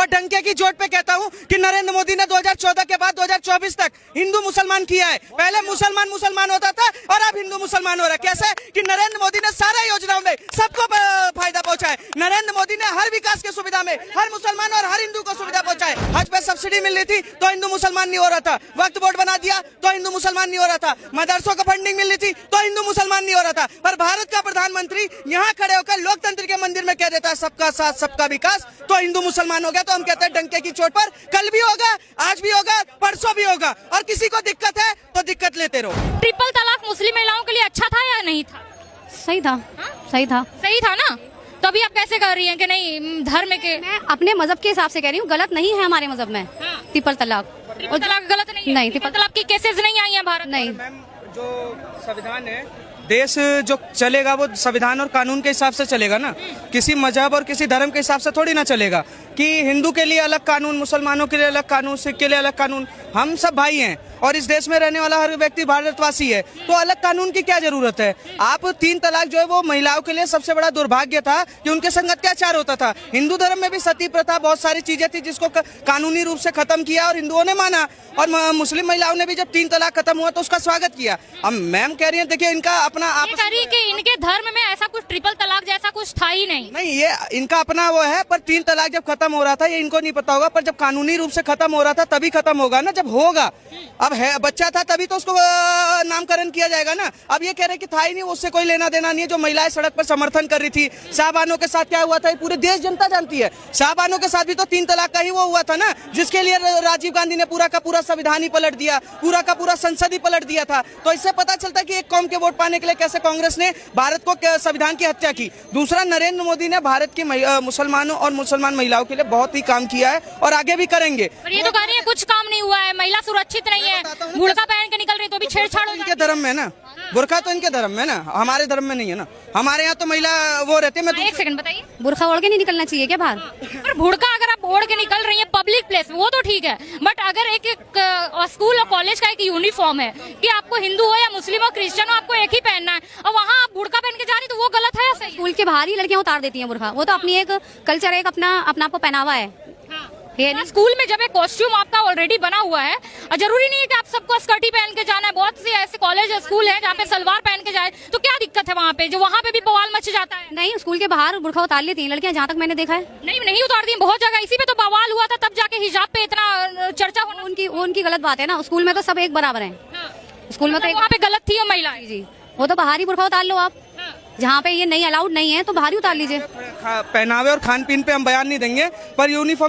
डंके की चोट पे कहता हूँ कि नरेंद्र मोदी ने 2014 के बाद 2024 तक हिंदू मुसलमान किया है। पहले मुसलमान मुसलमान होता था और अब हिंदू मुसलमान हो रहा है। कैसे कि नरेंद्र मोदी ने सारा योजनाओं में सबको फायदा पहुंचा है। नरेंद्र मोदी ने हर विकास की सुविधा में हर मुसलमान और हर हिंदू को सुविधा पहुंचाए। हज पे सब्सिडी मिल रही थी तो हिंदू मुसलमान नहीं हो रहा था। वक्फ बोर्ड बना दिया तो हिंदू मुसलमान नहीं हो रहा था। मदरसों को फंडिंग मिल रही थी तो हिंदू मुसलमान नहीं हो रहा था। पर भारत का प्रधानमंत्री यहाँ खड़े होकर लोकतंत्र के मंदिर में कह देता है सबका साथ सबका विकास, तो हिंदू मुसलमान हो गया। तो हम कहते हैं डंके की चोट पर कल भी होगा, आज भी होगा, परसों भी होगा। और किसी को दिक्कत है तो दिक्कत लेते रहो। ट्रिपल तलाक मुस्लिम महिलाओं के लिए अच्छा था या नहीं था? सही था। सही था। सही था ना? तो अभी आप कैसे कर रही हैं कि नहीं धर्म के? मैं अपने मजहब के हिसाब से कह रही हूँ, गलत नहीं है हमारे मजहब में ट्रिपल तलाक। ट्रिपल तलाक गलत नहीं है? नहीं, ट्रिपल तलाक की केसेस नहीं आई हैं भारत में? नहीं। मैम, जो संविधान है, देश जो चलेगा वो संविधान और कानून के हिसाब से चलेगा ना, किसी मजहब और किसी धर्म के हिसाब से थोड़ी ना चलेगा कि हिंदू के लिए अलग कानून, मुसलमानों के लिए अलग कानून, सिख के लिए अलग कानून। हम सब भाई हैं और इस देश में रहने वाला हर व्यक्ति भारतवासी है, तो अलग कानून की क्या जरूरत है? आप 3 तलाक जो है वो महिलाओं के लिए सबसे बड़ा दुर्भाग्य था कि उनके संग अत्याचार होता था। हिंदू धर्म में भी सती प्रथा, बहुत सारी चीजें थी जिसको कानूनी रूप से खत्म किया और हिंदुओं ने माना, और मुस्लिम महिलाओं ने भी जब 3 तलाक खत्म हुआ तो उसका स्वागत किया। अब मैम कह रही है, देखिए इनका अपना आपस कि इनके धर्म में ऐसा कुछ ट्रिपल तलाक जैसा कुछ था ही नहीं। ये इनका अपना वो है, पर 3 तलाक जब खत्म हो रहा था ये इनको नहीं पता होगा, पर जब कानूनी रूप से खत्म हो रहा था तभी खत्म होगा ना, जब होगा। अब है बच्चा था तभी तो उसको नामकरण किया जाएगा ना। अब ये कह रहे कि था ही नहीं, उससे कोई लेना देना नहीं है। जो महिलाएं सड़क पर समर्थन कर रही थी, शाहबानों के साथ क्या हुआ था पूरे देश जनता जानती है। शाहबानों के साथ भी तो 3 तलाक का ही वो हुआ था ना, जिसके लिए राजीव गांधी ने पूरा का पूरा संविधान ही पलट दिया, पूरा का पूरा संसद ही पलट दिया था। तो इससे पता चलता है कि एक कौम के वोट पाने के लिए कैसे कांग्रेस ने भारत को संविधान की हत्या की। दूसरा, नरेंद्र मोदी ने भारत की मुसलमानों और मुसलमान महिलाओं के लिए बहुत ही काम किया है और आगे भी करेंगे। पर ये तो कह रही है कुछ काम नहीं हुआ है, महिला सुरक्षित नहीं है, बुर्का पहन के निकल रही तो भी छेड़छाड़। इनके धर्म में ना, बुर्का तो इनके धर्म में ना, हमारे धर्म में नहीं है ना। हमारे यहाँ तो महिला वो रहती है। एक सेकंड बताइए, बुर्का ओढ़ के नहीं निकलना चाहिए क्या बाहर? पर बुर्का अगर आप ओढ़ के निकल रही है पब्लिक प्लेस में वो तो ठीक है, बट अगर एक स्कूल और कॉलेज का एक यूनिफॉर्म है कि आपको हिंदू हो या मुस्लिम हो क्रिश्चियन हो आपको एक ही पहनना है, और वहाँ आप बुर्का पहन के जा रही तो वो गलत है या सही? स्कूल के बाहर ही लड़कियां उतार देती हैं बुर्का, वो तो अपनी एक कल्चर, एक अपना आपको पहनावा है। ये स्कूल में जब एक कॉस्ट्यूम आपका ऑलरेडी बना हुआ है, और जरूरी नहीं है कि आप सबको स्कर्टी पहन के जाना है। बहुत सी ऐसे कॉलेज स्कूल है जहाँ पे सलवार पहन के जाए, तो क्या दिक्कत है वहाँ पे? जो वहाँ पे भी बवाल मच जाता है। नहीं, स्कूल के बाहर बुर्का उतार लेती हैं लड़कियां, जहाँ तक मैंने देखा है। नहीं उतारती हैं बहुत जगह, इसी पे तो बवाल हुआ था, तब जाके हिजाब पे इतना चर्चा होना। उनकी गलत बात है ना, स्कूल में तो सब एक बराबर है। स्कूल में तो वहाँ पे गलत थी वो महिला जी, वो तो बाहर ही बुर्का उतार लो आप। जहाँ पे ये नहीं अलाउड नहीं है तो बाहर ही उतार लीजिए। पहनावे और खान पीन पे हम बयान नहीं देंगे, पर यूनिफॉर्म